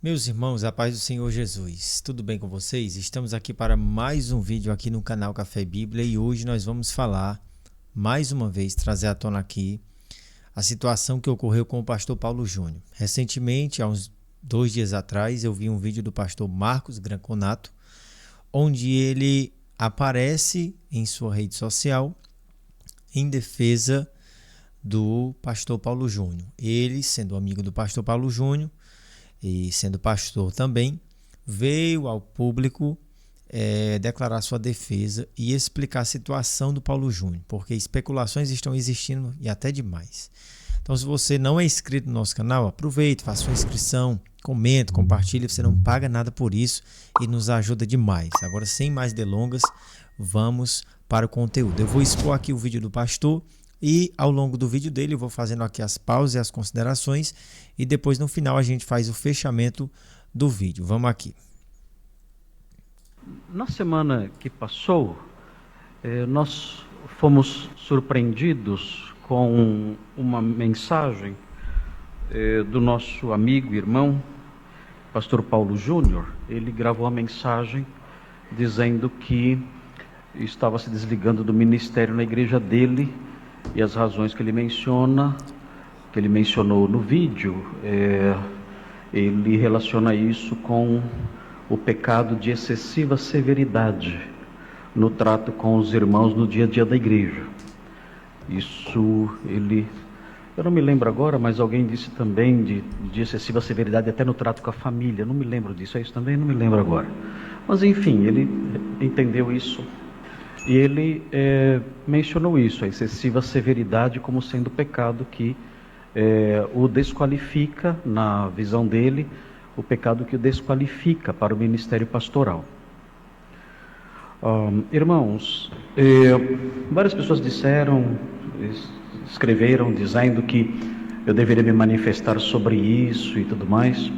Meus irmãos, a paz do Senhor Jesus, tudo bem com vocês? Estamos aqui para mais um vídeo aqui no canal Café e Bíblia e hoje nós vamos falar, mais uma vez, trazer à tona aqui a situação que ocorreu com o pastor Paulo Júnior. Recentemente, há uns 2 dias atrás, eu vi um vídeo do pastor Marcos Granconato, onde ele aparece em sua rede social em defesa do pastor Paulo Júnior. Ele, sendo amigo do pastor Paulo Júnior, e sendo pastor também, veio ao público declarar sua defesa e explicar a situação do Paulo Júnior, porque especulações estão existindo e até demais. Então, se você não é inscrito no nosso canal, aproveite, faça sua inscrição, comente, compartilhe, você não paga nada por isso e nos ajuda demais. Agora, sem mais delongas, vamos para o conteúdo. Eu vou expor aqui o vídeo do pastor e ao longo do vídeo dele eu vou fazendo aqui as pausas e as considerações e depois no final a gente faz o fechamento do vídeo. Vamos aqui. Na semana que passou, nós fomos surpreendidos com uma mensagem do nosso amigo e irmão, pastor Paulo Júnior. Ele gravou a mensagem dizendo que estava se desligando do ministério na igreja dele, e as razões que ele mencionou no vídeo, ele relaciona isso com o pecado de excessiva severidade no trato com os irmãos no dia a dia da igreja. Eu não me lembro agora, mas alguém disse também de excessiva severidade até no trato com a família. Não me lembro disso, é isso também? Não me lembro agora. Mas enfim, ele entendeu isso. E ele mencionou isso, a excessiva severidade, como sendo pecado que o desqualifica, na visão dele, o pecado que o desqualifica para o ministério pastoral. Irmãos, várias pessoas escreveram dizendo que eu deveria me manifestar sobre isso e tudo mais.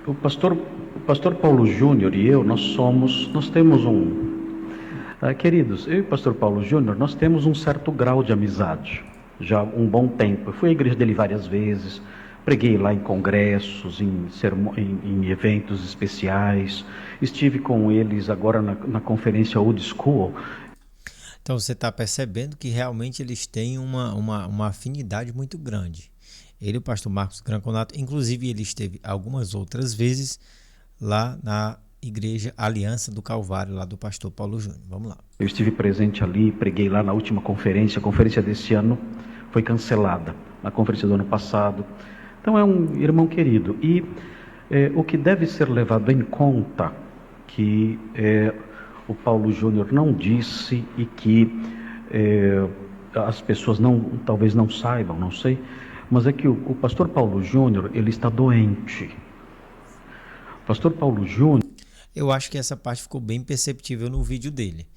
O pastor Paulo Júnior e eu, nós temos queridos, eu e o pastor Paulo Júnior, nós temos um certo grau de amizade, já há um bom tempo. Eu fui à igreja dele várias vezes, preguei lá em congressos, em eventos especiais, estive com eles agora na conferência Old School. Então você está percebendo que realmente eles têm uma afinidade muito grande. Ele e o pastor Marcos Granconato, inclusive ele esteve algumas outras vezes lá na Igreja Aliança do Calvário, lá do pastor Paulo Júnior. Vamos lá. Eu estive presente ali, preguei lá na última conferência. A conferência desse ano foi cancelada, na conferência do ano passado. Então é um irmão querido. E o que deve ser levado em conta, que o Paulo Júnior não disse e que as pessoas talvez não saibam, não sei, mas é que o pastor Paulo Júnior, ele está doente. Pastor Paulo Júnior... Eu acho que essa parte ficou bem perceptível no vídeo dele.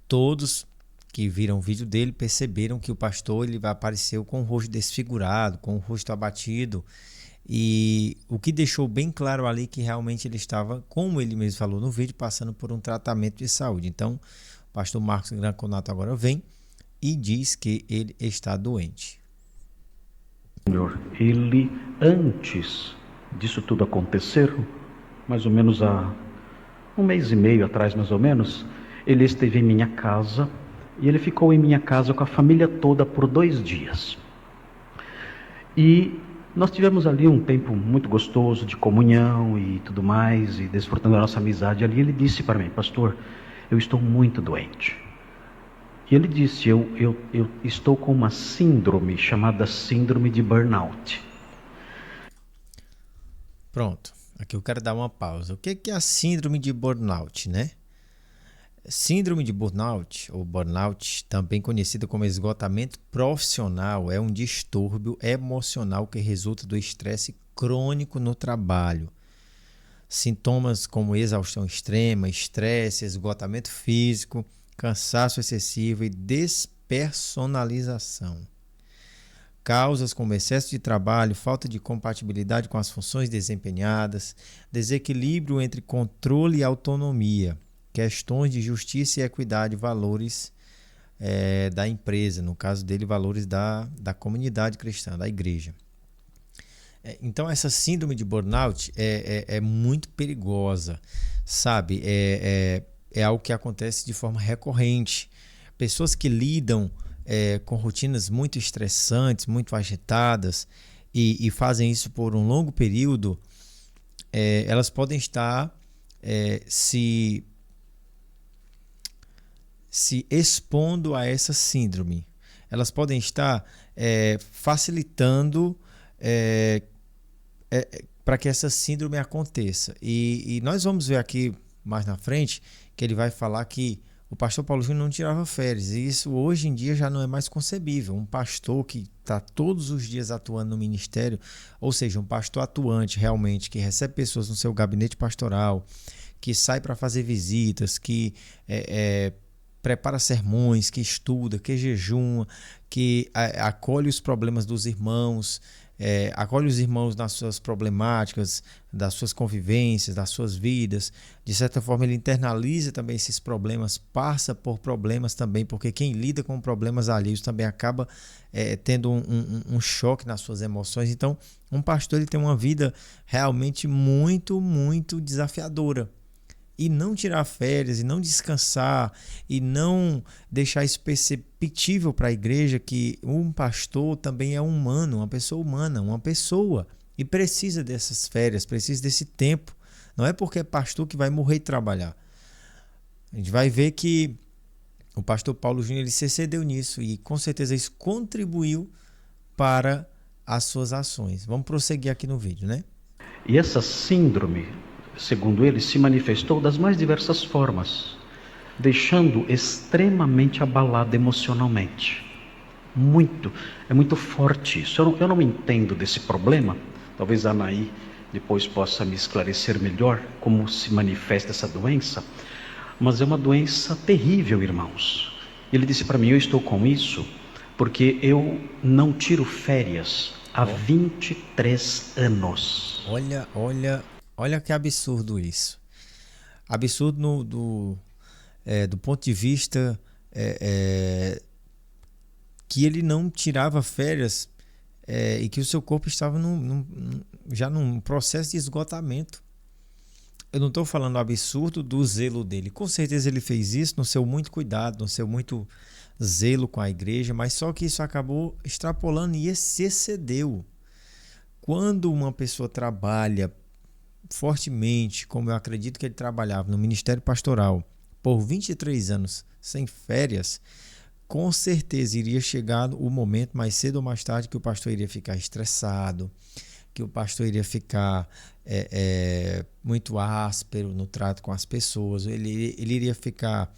Todos que viram o vídeo dele perceberam que o pastor ele apareceu com o rosto desfigurado, com o rosto abatido. E o que deixou bem claro ali que realmente ele estava, como ele mesmo falou no vídeo, passando por um tratamento de saúde. Então, o pastor Marcos Granconato agora vem e diz que ele está doente. Ele, antes disso tudo acontecer, mais ou menos há 1 mês e meio atrás, mais ou menos, ele esteve em minha casa e ele ficou em minha casa com a família toda por 2 dias. E nós tivemos ali um tempo muito gostoso de comunhão e tudo mais, e desfrutando da nossa amizade ali. Ele disse para mim: pastor, eu estou muito doente. E ele disse: eu estou com uma síndrome chamada síndrome de burnout. Pronto. Aqui eu quero dar uma pausa. O que é a síndrome de burnout, né? Síndrome de burnout, ou burnout, também conhecida como esgotamento profissional, é um distúrbio emocional que resulta do estresse crônico no trabalho. Sintomas como exaustão extrema, estresse, esgotamento físico, cansaço excessivo e despersonalização. Causas como excesso de trabalho, falta de compatibilidade com as funções desempenhadas, desequilíbrio entre controle e autonomia, questões de justiça e equidade, valores da empresa, no caso dele, valores da comunidade cristã, da igreja. Então, essa síndrome de burnout é muito perigosa, sabe? É algo que acontece de forma recorrente. Pessoas que lidam com rotinas muito estressantes, muito agitadas e fazem isso por um longo período, elas podem estar se expondo a essa síndrome. Elas podem estar facilitando para que essa síndrome aconteça. E nós vamos ver aqui mais na frente que ele vai falar que o pastor Paulo Júnior não tirava férias. E isso hoje em dia já não é mais concebível. Um pastor que está todos os dias atuando no ministério, ou seja, um pastor atuante realmente, que recebe pessoas no seu gabinete pastoral, que sai para fazer visitas, que prepara sermões, que estuda, que jejuma, que acolhe os problemas dos irmãos, acolhe os irmãos nas suas problemáticas, das suas convivências, das suas vidas. De certa forma, ele internaliza também esses problemas, passa por problemas também, porque quem lida com problemas alheios também acaba tendo um choque nas suas emoções. Então, um pastor ele tem uma vida realmente muito, muito desafiadora. E não tirar férias, e não descansar, e não deixar isso perceptível para a igreja que um pastor também é humano, uma pessoa humana, uma pessoa, e precisa dessas férias, precisa desse tempo. Não é porque é pastor que vai morrer de trabalhar. A gente vai ver que o pastor Paulo Júnior ele se excedeu nisso e com certeza isso contribuiu para as suas ações. Vamos prosseguir aqui no vídeo, né? E essa síndrome, segundo ele, se manifestou das mais diversas formas, deixando extremamente abalado emocionalmente. É muito forte isso. Eu não entendo desse problema. Talvez a Anaí depois possa me esclarecer melhor como se manifesta essa doença. Mas é uma doença terrível, irmãos. Ele disse para mim, eu estou com isso porque eu não tiro férias há 23 anos. Olha que absurdo isso. Absurdo do ponto de vista que ele não tirava férias e que o seu corpo estava já num processo de esgotamento. Eu não estou falando absurdo do zelo dele. Com certeza ele fez isso no seu muito cuidado, no seu muito zelo com a igreja, mas só que isso acabou extrapolando e se excedeu. Quando uma pessoa trabalha fortemente, como eu acredito que ele trabalhava no ministério pastoral, por 23 anos sem férias, com certeza iria chegar o momento, mais cedo ou mais tarde, que o pastor iria ficar estressado, que o pastor iria ficar muito áspero no trato com as pessoas, ele iria ficar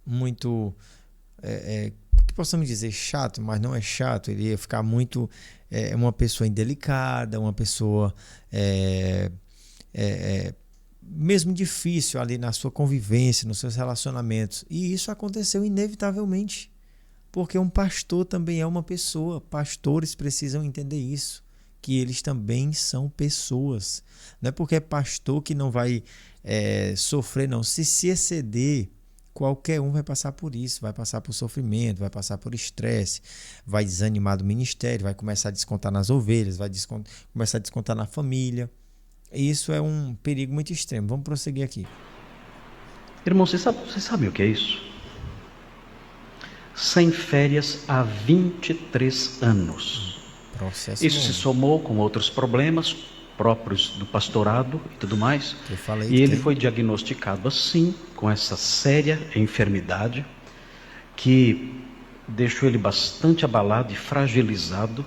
muito, que possamos dizer chato, mas não é chato, ele ia ficar muito, uma pessoa indelicada, uma pessoa mesmo difícil ali na sua convivência, nos seus relacionamentos. E isso aconteceu inevitavelmente, porque um pastor também é uma pessoa. Pastores precisam entender isso, que eles também são pessoas. Não é porque é pastor que não vai sofrer, não. Se exceder, qualquer um vai passar por isso, vai passar por sofrimento, vai passar por estresse, vai desanimar do ministério, vai começar a descontar nas ovelhas, vai começar a descontar na família. Isso é um perigo muito extremo. Vamos prosseguir aqui. Irmão, você sabe o que é isso? Sem férias há 23 anos. Isso se somou com outros problemas próprios do pastorado e tudo mais. E ele foi diagnosticado assim, com essa séria enfermidade que deixou ele bastante abalado e fragilizado.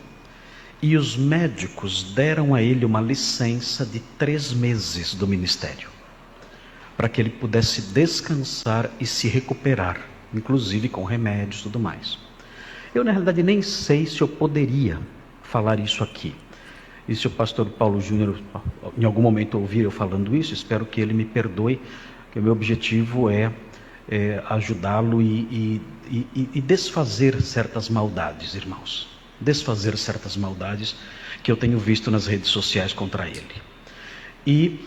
E os médicos deram a ele uma licença de 3 meses do ministério, para que ele pudesse descansar e se recuperar, inclusive com remédios e tudo mais. Eu, na realidade, nem sei se eu poderia falar isso aqui. E se o pastor Paulo Júnior, em algum momento, ouvir eu falando isso, espero que ele me perdoe, que o meu objetivo é ajudá-lo e desfazer certas maldades, irmãos. Desfazer certas maldades que eu tenho visto nas redes sociais contra ele. E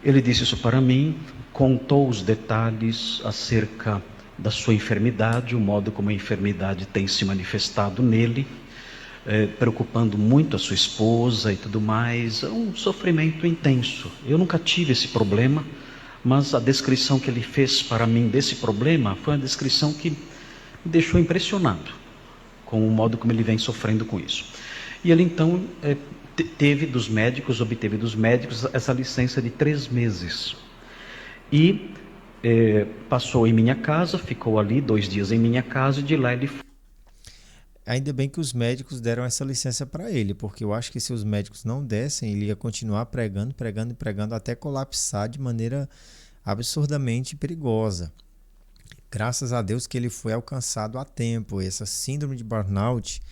ele disse isso para mim, contou os detalhes acerca da sua enfermidade, o modo como a enfermidade tem se manifestado nele, preocupando muito a sua esposa e tudo mais. É um sofrimento intenso. Eu nunca tive esse problema, mas a descrição que ele fez para mim desse problema foi uma descrição que me deixou impressionado com o modo como ele vem sofrendo com isso. E ele então obteve dos médicos essa licença de 3 meses. E passou em minha casa, ficou ali 2 dias em minha casa, e de lá ele foi. Ainda bem que os médicos deram essa licença para ele, porque eu acho que se os médicos não dessem, ele ia continuar pregando, pregando e pregando até colapsar de maneira absurdamente perigosa. Graças a Deus que ele foi alcançado a tempo. Essa síndrome de burnout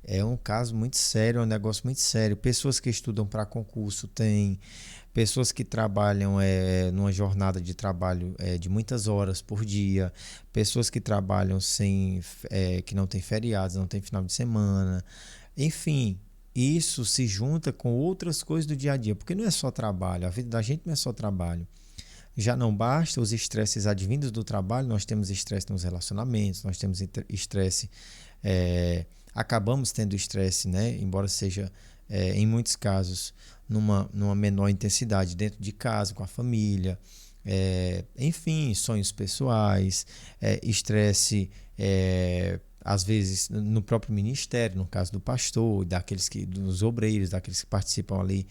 é um caso muito sério, é um negócio muito sério. Pessoas que estudam para concurso têm, pessoas que trabalham numa jornada de trabalho de muitas horas por dia, pessoas que trabalham que não tem feriados, não tem final de semana, enfim. Isso se junta com outras coisas do dia a dia, porque não é só trabalho, a vida da gente não é só trabalho. Já não basta os estresses advindos do trabalho, nós temos estresse nos relacionamentos, nós temos estresse, acabamos tendo estresse, né? Embora seja, em muitos casos, numa menor intensidade dentro de casa, com a família, enfim, sonhos pessoais, estresse, às vezes no próprio ministério, no caso do pastor, dos obreiros, daqueles que participam ali,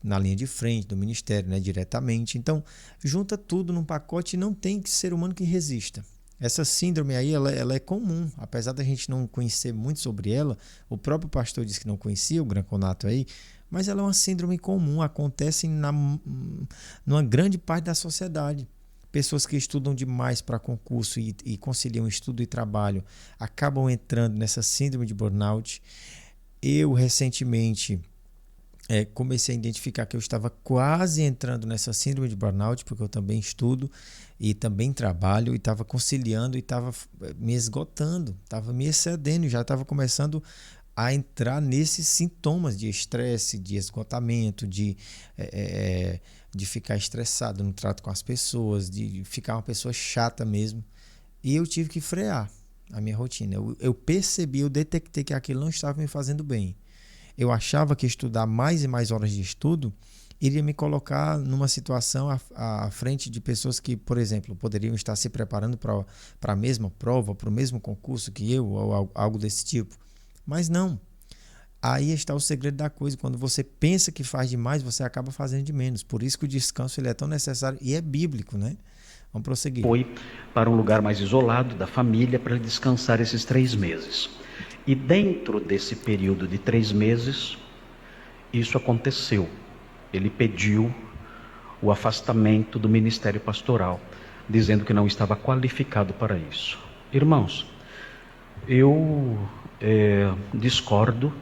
na linha de frente do ministério, né, diretamente. Então, junta tudo num pacote e não tem ser humano que resista. Essa síndrome aí, ela é comum, apesar da gente não conhecer muito sobre ela. O próprio pastor disse que não conhecia o Gran-Conato aí, mas ela é uma síndrome comum, acontece numa grande parte da sociedade. Pessoas que estudam demais para concurso e conciliam estudo e trabalho acabam entrando nessa síndrome de burnout. Eu, recentemente, comecei a identificar que eu estava quase entrando nessa síndrome de burnout, porque eu também estudo e também trabalho, e estava conciliando e estava me esgotando, estava me excedendo, já estava começando a entrar nesses sintomas de estresse, de esgotamento, de ficar estressado no trato com as pessoas, de ficar uma pessoa chata mesmo. E eu tive que frear a minha rotina. Eu percebi, eu detectei que aquilo não estava me fazendo bem. Eu achava que estudar mais e mais horas de estudo iria me colocar numa situação à frente de pessoas que, por exemplo, poderiam estar se preparando para a mesma prova, para o mesmo concurso que eu, ou algo desse tipo. Mas não. Aí está o segredo da coisa. Quando você pensa que faz demais, você acaba fazendo de menos. Por isso que o descanso ele é tão necessário e é bíblico, né? Vamos prosseguir. Foi para um lugar mais isolado da família para descansar esses 3 meses. E dentro desse período de 3 meses, isso aconteceu. Ele pediu o afastamento do ministério pastoral, dizendo que não estava qualificado para isso. Irmãos, eu discordo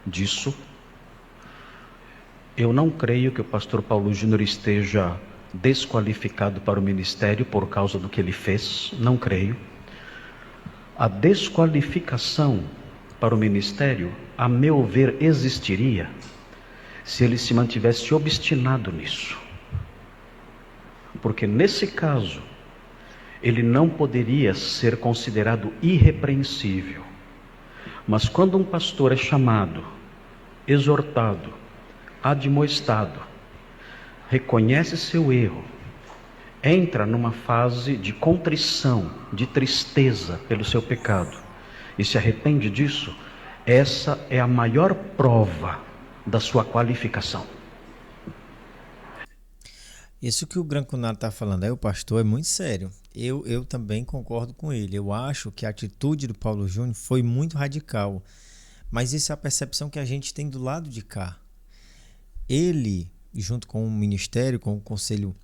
disso. Eu não creio que o pastor Paulo Júnior esteja desqualificado para o ministério por causa do que ele fez. Não creio. A desqualificação para o ministério, a meu ver, existiria se ele se mantivesse obstinado nisso. Porque nesse caso, ele não poderia ser considerado irrepreensível. Mas quando um pastor é chamado, exortado, admoestado, reconhece seu erro, entra numa fase de contrição, de tristeza pelo seu pecado e se arrepende disso, essa é a maior prova da sua qualificação. Isso que o Gran-Conato está falando aí, o pastor, é muito sério. Eu também concordo com ele. Eu acho que a atitude do Paulo Júnior foi muito radical. Mas isso é a percepção que a gente tem do lado de cá. Ele, junto com o ministério, com o conselho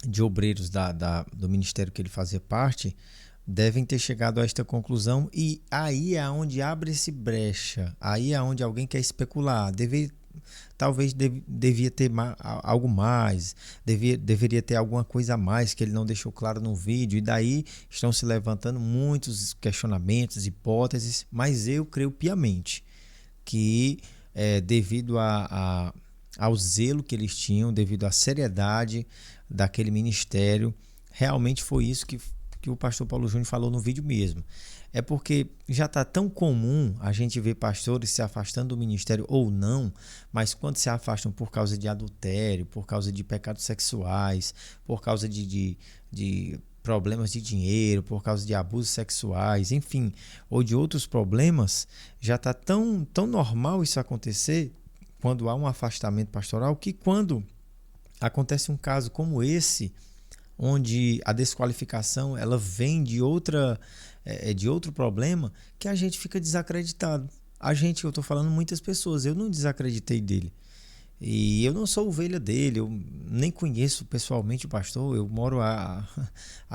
de obreiros do ministério que ele fazia parte, devem ter chegado a esta conclusão, e aí é onde abre-se brecha, aí é onde alguém quer especular, talvez devia ter algo mais, deveria ter alguma coisa a mais que ele não deixou claro no vídeo, e daí estão se levantando muitos questionamentos, hipóteses, mas eu creio piamente que devido ao zelo que eles tinham, devido à seriedade daquele ministério, realmente foi isso que que o pastor Paulo Júnior falou no vídeo mesmo. É porque já está tão comum a gente ver pastores se afastando do ministério ou não, mas quando se afastam por causa de adultério, por causa de pecados sexuais, por causa de problemas de dinheiro, por causa de abusos sexuais, enfim, ou de outros problemas, já está tão normal isso acontecer quando há um afastamento pastoral, que quando acontece um caso como esse, onde a desqualificação ela vem de outro problema, que a gente fica desacreditado. Eu estou falando muitas pessoas, eu não desacreditei dele. E eu não sou ovelha dele, eu nem conheço pessoalmente o pastor, eu moro a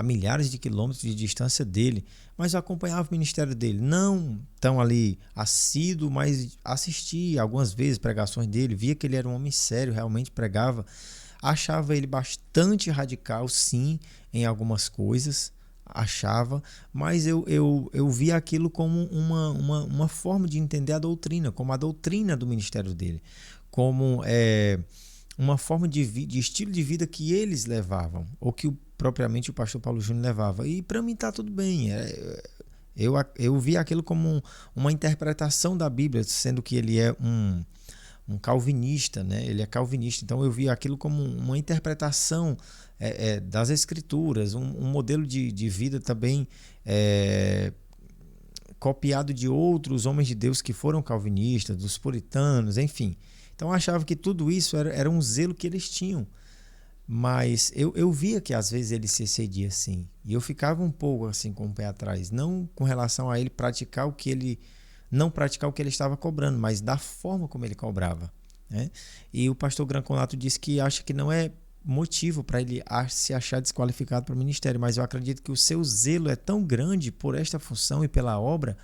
milhares de quilômetros de distância dele, mas eu acompanhava o ministério dele, não tão ali assíduo, mas assisti algumas vezes pregações dele, via que ele era um homem sério, realmente pregava, achava ele bastante radical, sim, em algumas coisas, achava, mas eu via aquilo como uma forma de entender a doutrina, como a doutrina do ministério dele, como uma forma de estilo de vida que eles levavam, ou que propriamente o pastor Paulo Júnior levava. E para mim está tudo bem. Eu vi aquilo como uma interpretação da Bíblia, sendo que ele é um calvinista, né? Ele é calvinista, então eu vi aquilo como uma interpretação das Escrituras, um modelo de vida também copiado de outros homens de Deus que foram calvinistas, dos puritanos, enfim. Então eu achava que tudo isso era um zelo que eles tinham, mas eu via que às vezes ele se excedia assim, e eu ficava um pouco assim com o pé atrás, não com relação a ele não praticar o que ele estava cobrando, mas da forma como ele cobrava, né? E o pastor Granconato disse que acha que não é motivo para ele se achar desqualificado para o ministério, mas eu acredito que o seu zelo é tão grande por esta função e pela obra,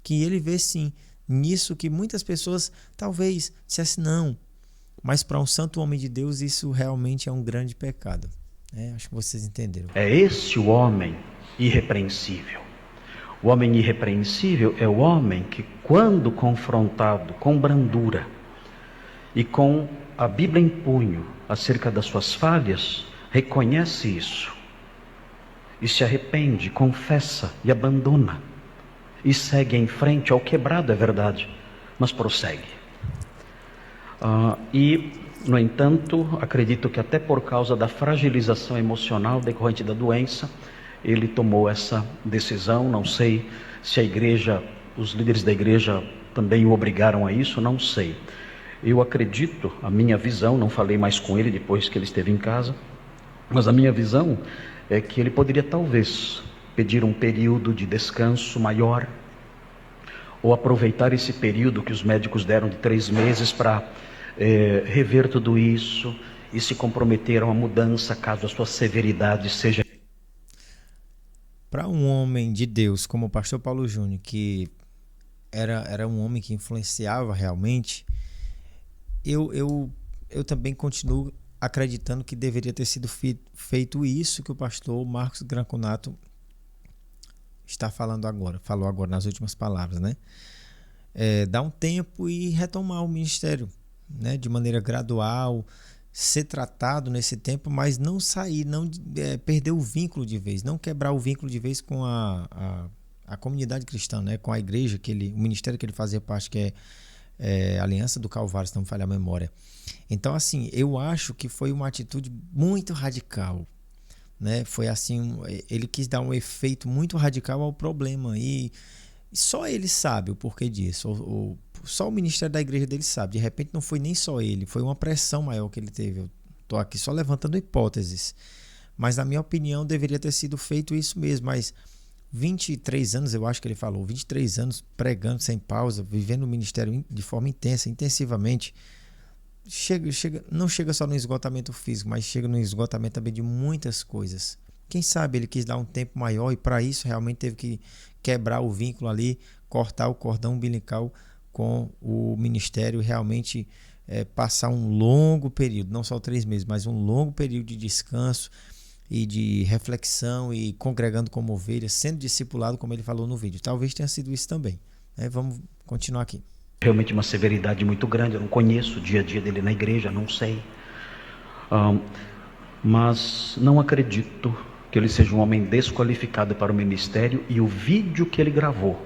que ele vê sim nisso que muitas pessoas talvez dissessem não, mas para um santo homem de Deus isso realmente é um grande pecado. Acho que vocês entenderam. É esse o homem irrepreensível. O homem irrepreensível é o homem que, quando confrontado com brandura e com a Bíblia em punho acerca das suas falhas, reconhece isso e se arrepende, confessa e abandona e segue em frente. Ao quebrado, é verdade, mas prossegue. No entanto, acredito que até por causa da fragilização emocional decorrente da doença, ele tomou essa decisão. Não sei se a igreja, os líderes da igreja também o obrigaram a isso, não sei. Eu acredito, a minha visão, não falei mais com ele depois que ele esteve em casa, mas a minha visão é que ele poderia talvez pedir um período de descanso maior, ou aproveitar esse período que os médicos deram de 3 meses para rever tudo isso e se comprometer a uma mudança caso a sua severidade seja... Para um homem de Deus como o pastor Paulo Júnior, que era um homem que influenciava realmente, eu também continuo acreditando que deveria ter sido feito isso que o pastor Marcos Granconato falou agora nas últimas palavras, né? Dar um tempo e retomar o ministério, né? De maneira gradual, ser tratado nesse tempo, mas não sair, não perder o vínculo de vez, não quebrar o vínculo de vez com a comunidade cristã, né? Com a igreja, o ministério que ele fazia parte, que é Aliança do Calvário, se não me falha a memória. Então, assim, eu acho que foi uma atitude muito radical, né? Foi assim, ele quis dar um efeito muito radical ao problema, e só ele sabe o porquê disso, só o ministério da igreja dele sabe. De repente não foi nem só ele, foi uma pressão maior que ele teve. Eu estou aqui só levantando hipóteses, mas na minha opinião deveria ter sido feito isso mesmo. Mas 23 anos, eu acho que ele falou, 23 anos pregando sem pausa, vivendo o ministério de forma intensivamente, não chega só no esgotamento físico, mas chega no esgotamento também de muitas coisas. Quem sabe ele quis dar um tempo maior, e para isso realmente teve que quebrar o vínculo ali, cortar o cordão umbilical com o ministério, realmente passar um longo período, não só 3 meses, mas um longo período de descanso e de reflexão, e congregando como ovelha, sendo discipulado, como ele falou no vídeo. Talvez tenha sido isso também. Vamos continuar aqui. Realmente uma severidade muito grande. Eu não conheço o dia a dia dele na igreja, não sei. Mas não acredito que ele seja um homem desqualificado para o ministério, e o vídeo que ele gravou,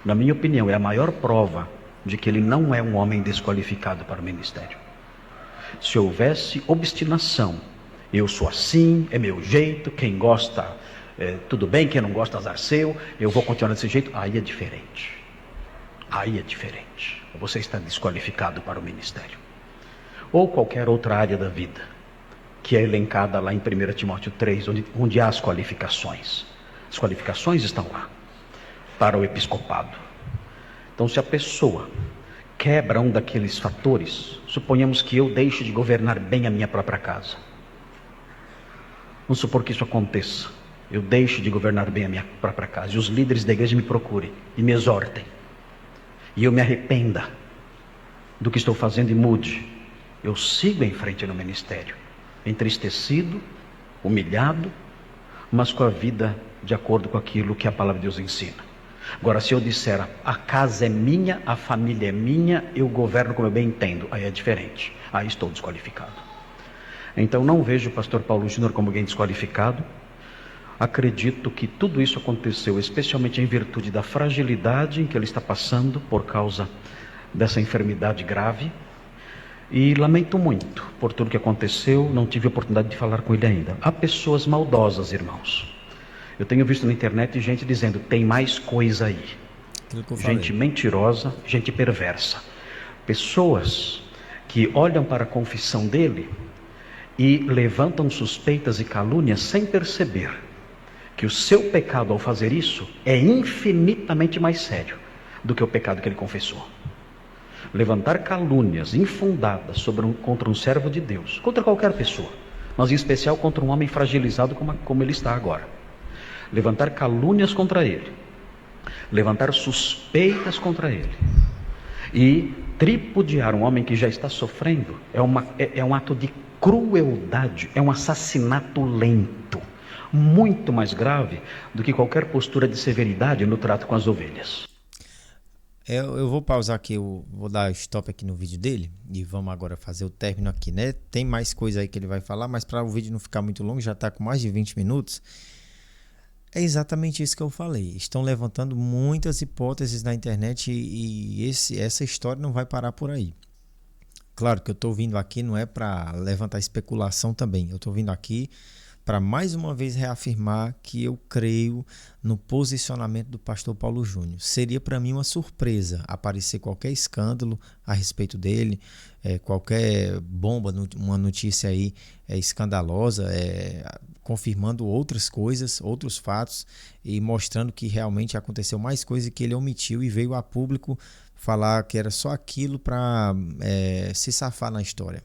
na minha opinião, é a maior prova de que ele não é um homem desqualificado para o ministério. Se houvesse obstinação, eu sou assim, é meu jeito, quem gosta, tudo bem, quem não gosta, azar seu, eu vou continuar desse jeito, aí é diferente. Aí é diferente. Você está desqualificado para o ministério. Ou qualquer outra área da vida, que é elencada lá em 1 Timóteo 3, onde há as qualificações. As qualificações estão lá, para o episcopado. Então, se a pessoa quebra um daqueles fatores, suponhamos que eu deixe de governar bem a minha própria casa. Vamos supor que isso aconteça. Eu deixe de governar bem a minha própria casa, e os líderes da igreja me procurem e me exortem, e eu me arrependa do que estou fazendo e mude. Eu sigo em frente no ministério, entristecido, humilhado, mas com a vida de acordo com aquilo que a palavra de Deus ensina. Agora, se eu disser, a casa é minha, a família é minha, eu governo como eu bem entendo, aí é diferente, aí estou desqualificado. Então não vejo o pastor Paulo Júnior como alguém desqualificado. Acredito que tudo isso aconteceu especialmente em virtude da fragilidade em que ele está passando por causa dessa enfermidade grave, e lamento muito por tudo que aconteceu. Não tive oportunidade de falar com ele ainda. Há pessoas maldosas, irmãos. Eu tenho visto na internet gente dizendo, tem mais coisa aí. Gente mentirosa, gente perversa. Pessoas que olham para a confissão dele e levantam suspeitas e calúnias sem perceber que o seu pecado ao fazer isso é infinitamente mais sério do que o pecado que ele confessou. Levantar calúnias infundadas contra um servo de Deus, contra qualquer pessoa, mas em especial contra um homem fragilizado como ele está agora. Levantar calúnias contra ele, levantar suspeitas contra ele e tripudiar um homem que já está sofrendo é um ato de crueldade, é um assassinato lento, muito mais grave do que qualquer postura de severidade no trato com as ovelhas. Eu vou pausar aqui, eu vou dar stop aqui no vídeo dele e vamos agora fazer o término aqui, né? Tem mais coisa aí que ele vai falar, mas para o vídeo não ficar muito longo, já está com mais de 20 minutos. É exatamente isso que eu falei. Estão levantando muitas hipóteses na internet e essa história não vai parar por aí. Claro que eu estou vindo aqui não é para levantar especulação também. Eu estou vindo aqui para mais uma vez reafirmar que eu creio no posicionamento do pastor Paulo Júnior. Seria para mim uma surpresa aparecer qualquer escândalo a respeito dele, qualquer bomba, uma notícia aí escandalosa, confirmando outras coisas, outros fatos e mostrando que realmente aconteceu mais coisa que ele omitiu e veio a público falar que era só aquilo para se safar na história.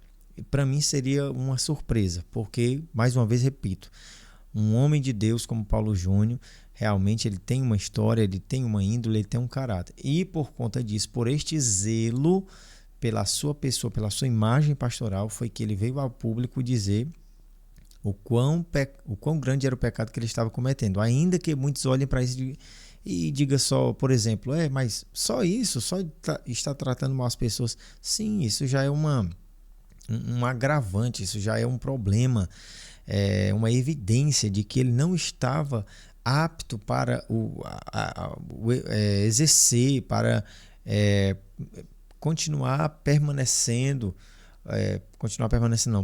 Para mim seria uma surpresa, porque, mais uma vez repito, um homem de Deus como Paulo Júnior, realmente ele tem uma história, ele tem uma índole, ele tem um caráter. E por conta disso, por este zelo pela sua pessoa, pela sua imagem pastoral, foi que ele veio ao público dizer o quão grande era o pecado que ele estava cometendo. Ainda que muitos olhem para isso e digam só, por exemplo, mas só isso, só está tratando mal as pessoas. Sim, isso já é um agravante, isso já é um problema, uma evidência de que ele não estava apto para exercer, para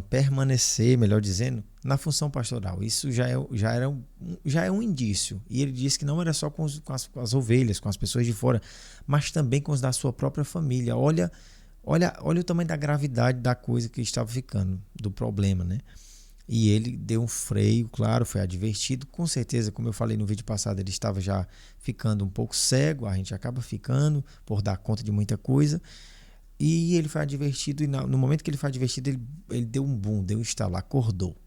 permanecer, melhor dizendo, na função pastoral. Isso já é um indício. E ele disse que não era só com as ovelhas, com as pessoas de fora, mas também com os da sua própria família. Olha o tamanho da gravidade da coisa que estava ficando, do problema, né? E ele deu um freio, claro, foi advertido. Com certeza, como eu falei no vídeo passado, ele estava já ficando um pouco cego. A gente acaba ficando por dar conta de muita coisa. E ele foi advertido, e no momento que ele foi advertido, ele deu um boom, deu um estalo, acordou,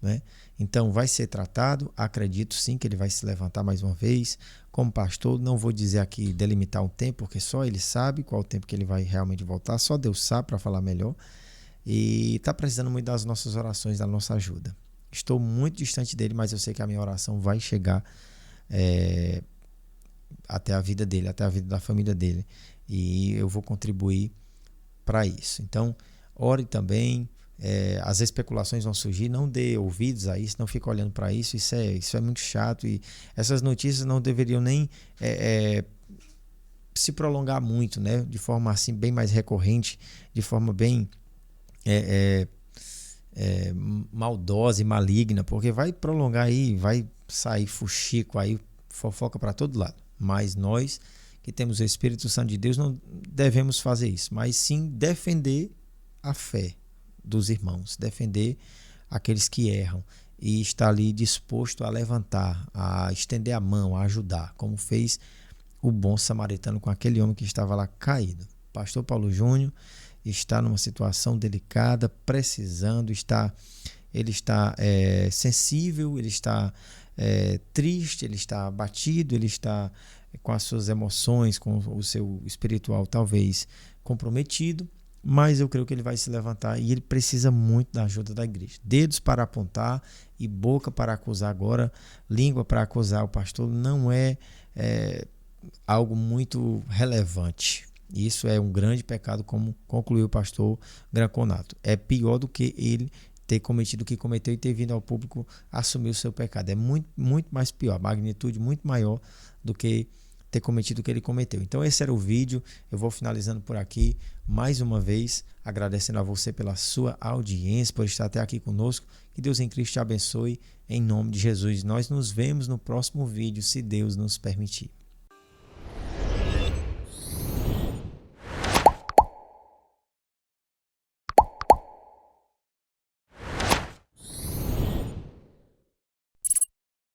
né? Então vai ser tratado, acredito sim que ele vai se levantar mais uma vez. Como pastor, não vou dizer aqui, delimitar um tempo, porque só ele sabe qual o tempo que ele vai realmente voltar, só Deus sabe para falar melhor. E está precisando muito das nossas orações, da nossa ajuda. Estou muito distante dele, mas eu sei que a minha oração vai chegar até a vida dele, até a vida da família dele. E eu vou contribuir para isso. Então, ore também, as especulações vão surgir, não dê ouvidos a isso, não fique olhando para isso, isso é muito chato, e essas notícias não deveriam nem se prolongar muito, né? De forma assim bem mais recorrente, de forma bem maldosa e maligna, porque vai prolongar aí, vai sair fuxico aí, fofoca para todo lado. Mas nós que temos o Espírito Santo de Deus não devemos fazer isso, mas sim defender a fé dos irmãos, defender aqueles que erram e estar ali disposto a levantar, a estender a mão, a ajudar, como fez o bom samaritano com aquele homem que estava lá caído. Pastor Paulo Júnior está numa situação delicada, precisando, ele está sensível, ele está triste, ele está abatido, ele está com as suas emoções, com o seu espiritual talvez comprometido, mas eu creio que ele vai se levantar e ele precisa muito da ajuda da igreja. Dedos para apontar e boca para acusar agora, língua para acusar o pastor não é algo muito relevante. Isso é um grande pecado, como concluiu o pastor Granconato. É pior do que ele ter cometido o que cometeu e ter vindo ao público assumir o seu pecado. É muito, muito mais pior, a magnitude muito maior do que ter cometido o que ele cometeu. Então esse era o vídeo, eu vou finalizando por aqui, mais uma vez agradecendo a você pela sua audiência, por estar até aqui conosco. Que Deus em Cristo te abençoe, em nome de Jesus. Nós nos vemos no próximo vídeo, se Deus nos permitir.